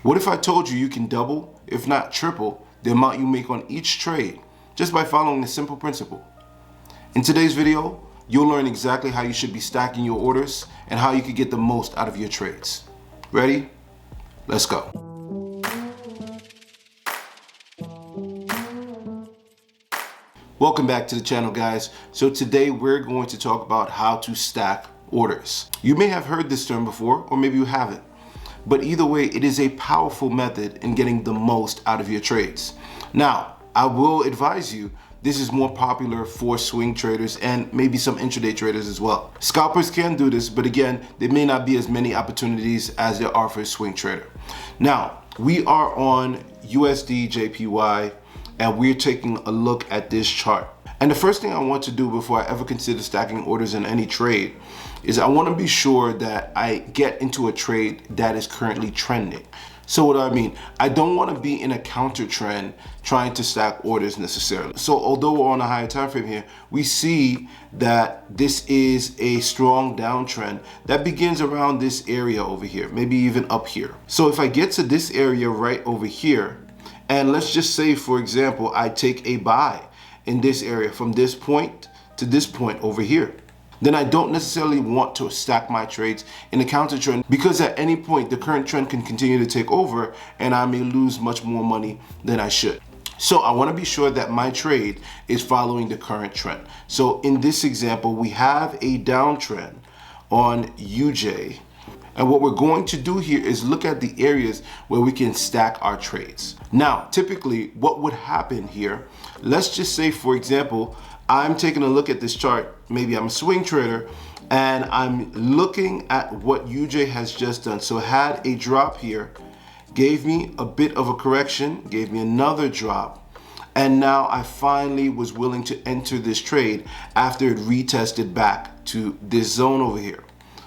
What if I told you you can double, if not triple, the amount you make on each trade just by following this simple principle? In today's video, you'll learn exactly how you should be stacking your orders and how you can get the most out of your trades. Ready? Let's go. Welcome back to the channel, guys. So today we're going to talk about how to stack orders. You may have heard this term before, or maybe you haven't. But either way, it is a powerful method in getting the most out of your trades. Now, I will advise you, this is more popular for swing traders and maybe some intraday traders as well. Scalpers can do this, but again, there may not be as many opportunities as there are for a swing trader. Now, we are on USD JPY and we're taking a look at this chart. And the first thing I want to do before I ever consider stacking orders in any trade is I want to be sure that I get into a trade that is currently trending. So what do I mean? I don't want to be in a counter trend trying to stack orders necessarily. So although we're on a higher time frame here, we see that this is a strong downtrend that begins around this area over here, maybe even up here. So if I get to this area right over here, and let's just say, for example, I take a buy in this area from this point to this point over here, then I don't necessarily want to stack my trades in a counter trend, because at any point the current trend can continue to take over and I may lose much more money than I should. So I want to be sure that my trade is following the current trend. So in this example, we have a downtrend on UJ. And what we're going to do here is look at the areas where we can stack our trades. Now, typically what would happen here, let's just say, for example, I'm taking a look at this chart, maybe I'm a swing trader, and I'm looking at what UJ has just done. So it had a drop here, gave me a bit of a correction, gave me another drop, and now I finally was willing to enter this trade after it retested back to this zone over here.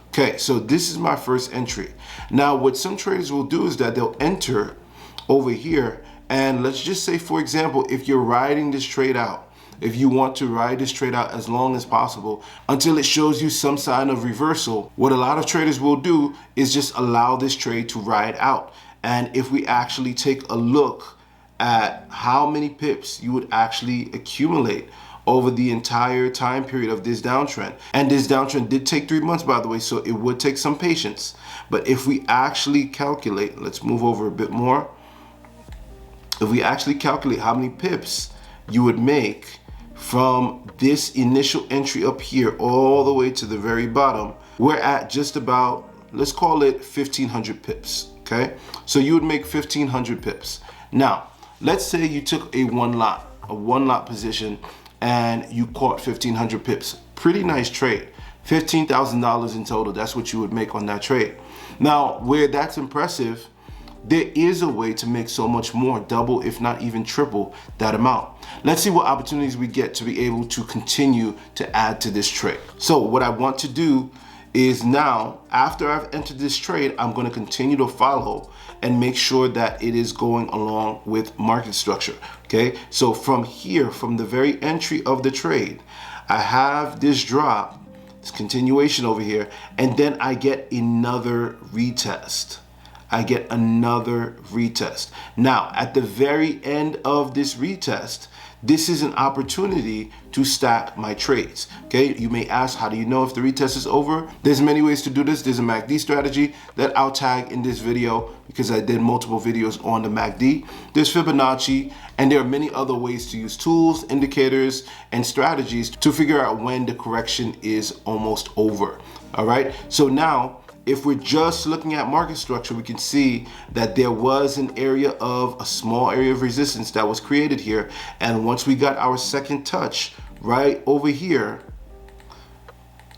Okay, so this is my first entry. Now, what some traders will do is that they'll enter over here, and let's just say, for example, if you're riding this trade out, if you want to ride this trade out as long as possible until it shows you some sign of reversal, what a lot of traders will do is just allow this trade to ride out. And if we actually take a look at how many pips you would actually accumulate over the entire time period of this downtrend. And this downtrend did take 3 months, by the way, so it would take some patience. But if we actually calculate, let's move over a bit more. If we actually calculate how many pips you would make from this initial entry up here all the way to the very bottom, we're at just about, let's call it 1,500 pips, okay? So you would make 1,500 pips. Now, let's say you took a one lot position, and you caught 1,500 pips. Pretty nice trade. $15,000 in total. That's what you would make on that trade. Now, where that's impressive, there is a way to make so much more, double if not even triple that amount. Let's see what opportunities we get to be able to continue to add to this trade. So what I want to do is now, after I've entered this trade, I'm going to continue to follow and make sure that it is going along with market structure. Okay, so from here, from the very entry of the trade, I have this drop, this continuation over here, and then I get another retest. Now, at the very end of this retest, this is an opportunity to stack my trades. Okay, you may ask, how do you know if the retest is over? There's many ways to do this. There's a MACD strategy that I'll tag in this video because I did multiple videos on the MACD. There's Fibonacci, and there are many other ways to use tools, indicators, and strategies to figure out when the correction is almost over. All right, so now, if we're just looking at market structure, we can see that there was an area of a small area of resistance that was created here. And once we got our second touch right over here,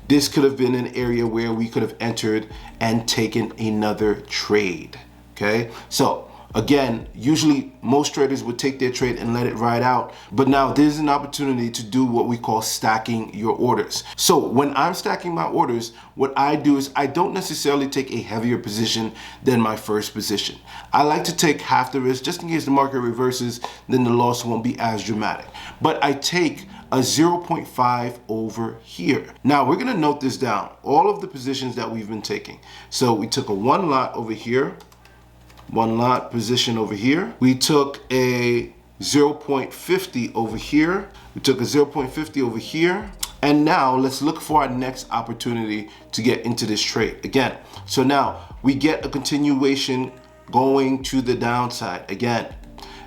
this could have been an area where we could have entered and taken another trade. Okay, so again, usually most traders would take their trade and let it ride out, but now there's an opportunity to do what we call stacking your orders. So when I'm stacking my orders, what I do is I don't necessarily take a heavier position than my first position. I like to take half the risk just in case the market reverses, then the loss won't be as dramatic. But I take a 0.5 over here. Now we're gonna note this down, all of the positions that we've been taking. So we took a one lot over here, one lot position over here. We took a 0.50 over here. We took a 0.50 over here. And now let's look for our next opportunity to get into this trade again. So now we get a continuation going to the downside again.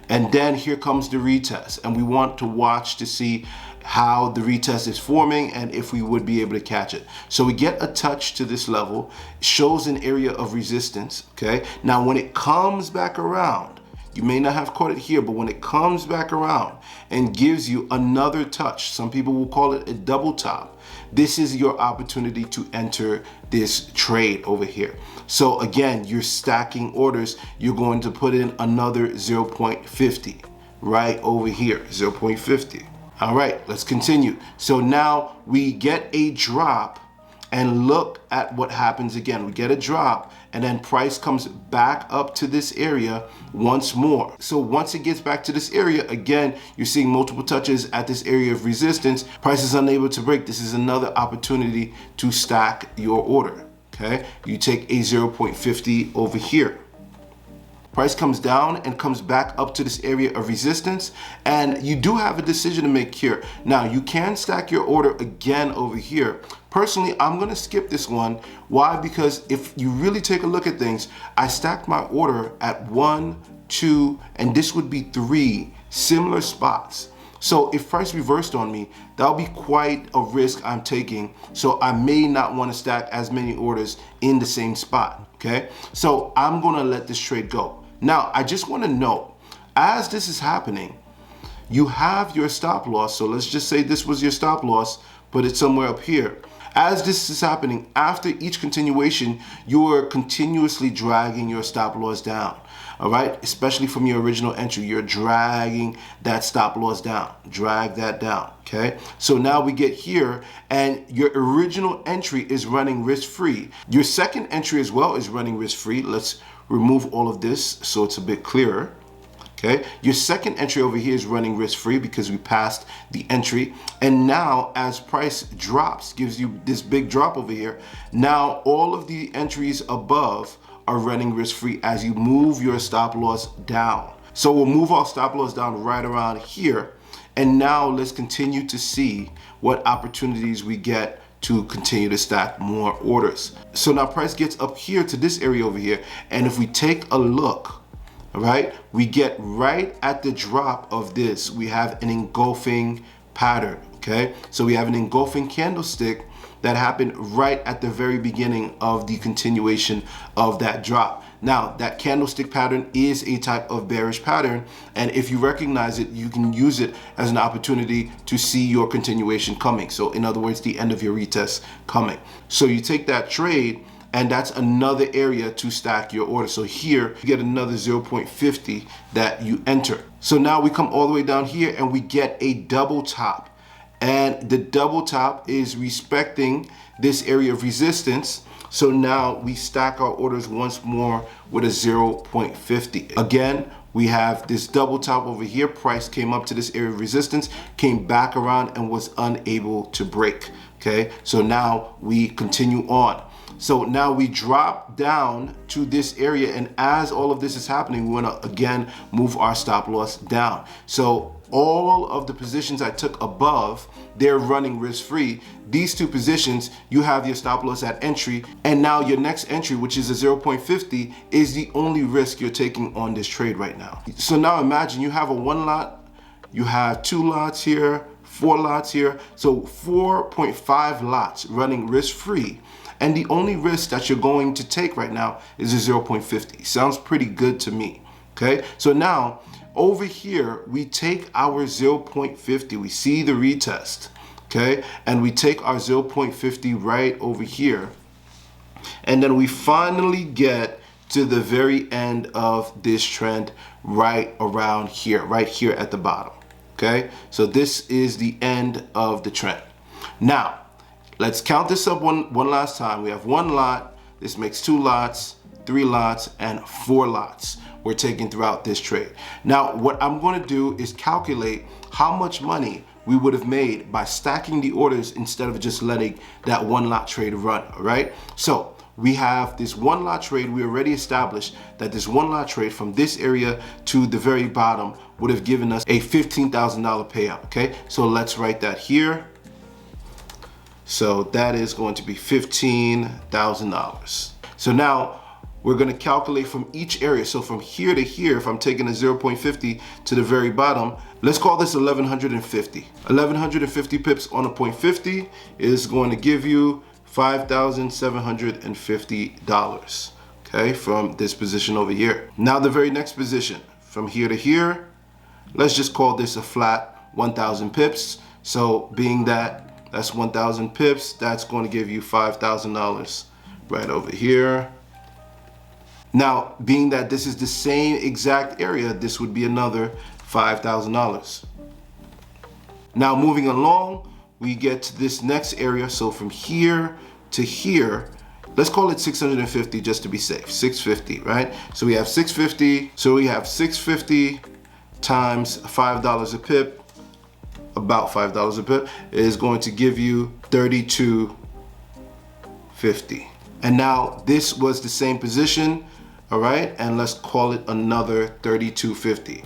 And then here comes the retest, and we want to watch to see how the retest is forming and if we would be able to catch it. So we get a touch to this level, shows an area of resistance, okay? Now when it comes back around, you may not have caught it here, but when it comes back around and gives you another touch, some people will call it a double top, this is your opportunity to enter this trade over here. So again, you're stacking orders. You're going to put in another 0.50 right over here, 0.50. All right, let's continue. So now we get a drop, and look at what happens again. We get a drop, and then price comes back up to this area once more. So once it gets back to this area, again, you're seeing multiple touches at this area of resistance. Price is unable to break. This is another opportunity to stack your order, okay? You take a 0.50 over here. Price comes down and comes back up to this area of resistance, and you do have a decision to make here. Now you can stack your order again over here. Personally, I'm gonna skip this one. Why? Because if you really take a look at things, I stacked my order at 1, 2, and this would be 3 similar spots. So if price reversed on me, that'll be quite a risk I'm taking. So I may not want to stack as many orders in the same spot, okay? So I'm gonna let this trade go. Now, I just want to note, as this is happening, you have your stop loss. So let's just say this was your stop loss, put it somewhere up here. As this is happening, after each continuation, you are continuously dragging your stop loss down. All right, especially from your original entry, you're dragging that stop loss down. Drag that down, okay? So now we get here, and your original entry is running risk-free. Your second entry as well is running risk-free. Let's remove all of this so it's a bit clearer. Okay, your second entry over here is running risk-free because we passed the entry, and now as price drops, gives you this big drop over here, now all of the entries above are running risk-free as you move your stop loss down. So we'll move our stop loss down right around here, and now let's continue to see what opportunities we get to continue to stack more orders. So now price gets up here to this area over here, and if we take a look, all right, we get right at the drop of this, we have an engulfing pattern, okay? So we have an engulfing candlestick that happened right at the very beginning of the continuation of that drop. Now, that candlestick pattern is a type of bearish pattern, and if you recognize it, you can use it as an opportunity to see your continuation coming. So in other words, the end of your retest coming. So you take that trade, and that's another area to stack your order. So here you get another 0.50 that you enter. So now we come all the way down here and we get a double top. And the double top is respecting this area of resistance. So now we stack our orders once more with a 0.50. Again, we have this double top over here. Price came up to this area of resistance, came back around and was unable to break. Okay, so now we continue on. So now we drop down to this area, and as all of this is happening, we want to again move our stop loss down. So all of the positions I took above, they're running risk-free. These two positions, you have your stop loss at entry, and now your next entry, which is a 0.50, is the only risk you're taking on this trade right now. So now imagine you have a 1 lot, you have 2 lots here, 4 lots here, so 4.5 lots running risk-free. And the only risk that you're going to take right now is a 0.50. Sounds pretty good to me, okay? So now, over here, we take our 0.50. We see the retest, okay? And we take our 0.50 right over here. And then we finally get to the very end of this trend right around here, right here at the bottom, okay? So this is the end of the trend. Now, let's count this up one last time. We have 1 lot, this makes 2 lots, 3 lots, and 4 lots we're taking throughout this trade. Now, what I'm gonna do is calculate how much money we would have made by stacking the orders instead of just letting that 1 lot trade run, all right? So we have this one lot trade. We already established that this one lot trade from this area to the very bottom would have given us a $15,000 payout, okay? So let's write that here. So that is going to be $15,000. So now we're going to calculate from each area. So from here to here, if I'm taking a 0.50 to the very bottom, let's call this 1150. 1150 pips on a 0.50 is going to give you $5,750, okay, from this position over here. Now the very next position, from here to here, let's just call this a flat 1,000 pips. So being that that's 1,000 pips, that's going to give you $5,000 right over here. Now, being that this is the same exact area, this would be another $5,000. Now, moving along, we get to this next area. So from here to here, let's call it 650 just to be safe. 650, right? So we have 650. So we have 650 times $5 a pip, about $5 a pip, is going to give you $32.50. And now this was the same position. All right, and let's call it another $32.50.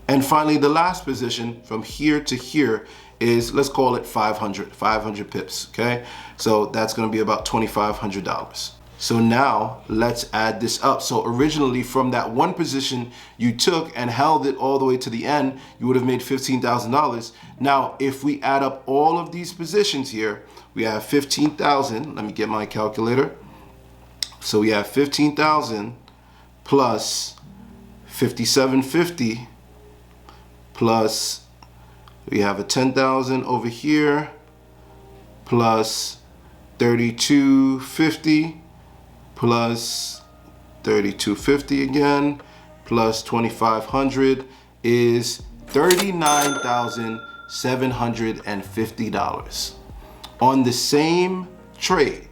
And finally, the last position from here to here is, let's call it 500 pips, okay? So that's gonna be about $2,500. So now let's add this up. So originally from that one position you took and held it all the way to the end, you would have made $15,000. Now, if we add up all of these positions here, we have 15,000, let me get my calculator. So we have 15,000 plus 5,750 plus we have a 10,000 over here plus 3,250 plus 3,250 again plus 2,500 is $39,750. On the same trade,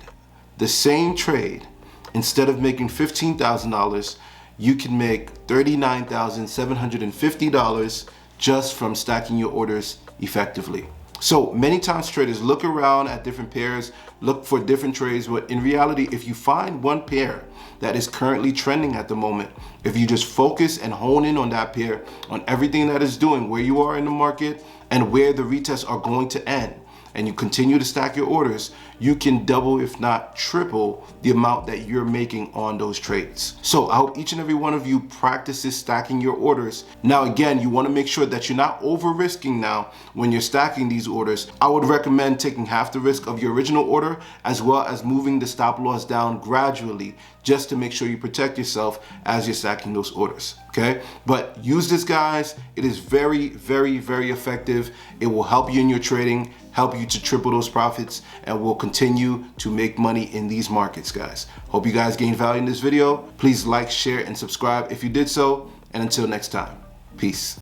instead of making $15,000, you can make $39,750 just from stacking your orders effectively. So many times traders look around at different pairs, look for different trades, but in reality, if you find one pair that is currently trending at the moment, if you just focus and hone in on that pair, on everything that is doing, where you are in the market and where the retests are going to end, and you continue to stack your orders, you can double, if not triple, the amount that you're making on those trades. So I hope each and every one of you practices stacking your orders. Now again, you wanna make sure that you're not over risking now when you're stacking these orders. I would recommend taking half the risk of your original order, as well as moving the stop loss down gradually, just to make sure you protect yourself as you're stacking those orders, okay? But use this, guys. It is very, very, very effective. It will help you in your trading, help you to triple those profits, and will continue to make money in these markets, guys. Hope you guys gained value in this video. Please like, share, and subscribe if you did so. And until next time, peace.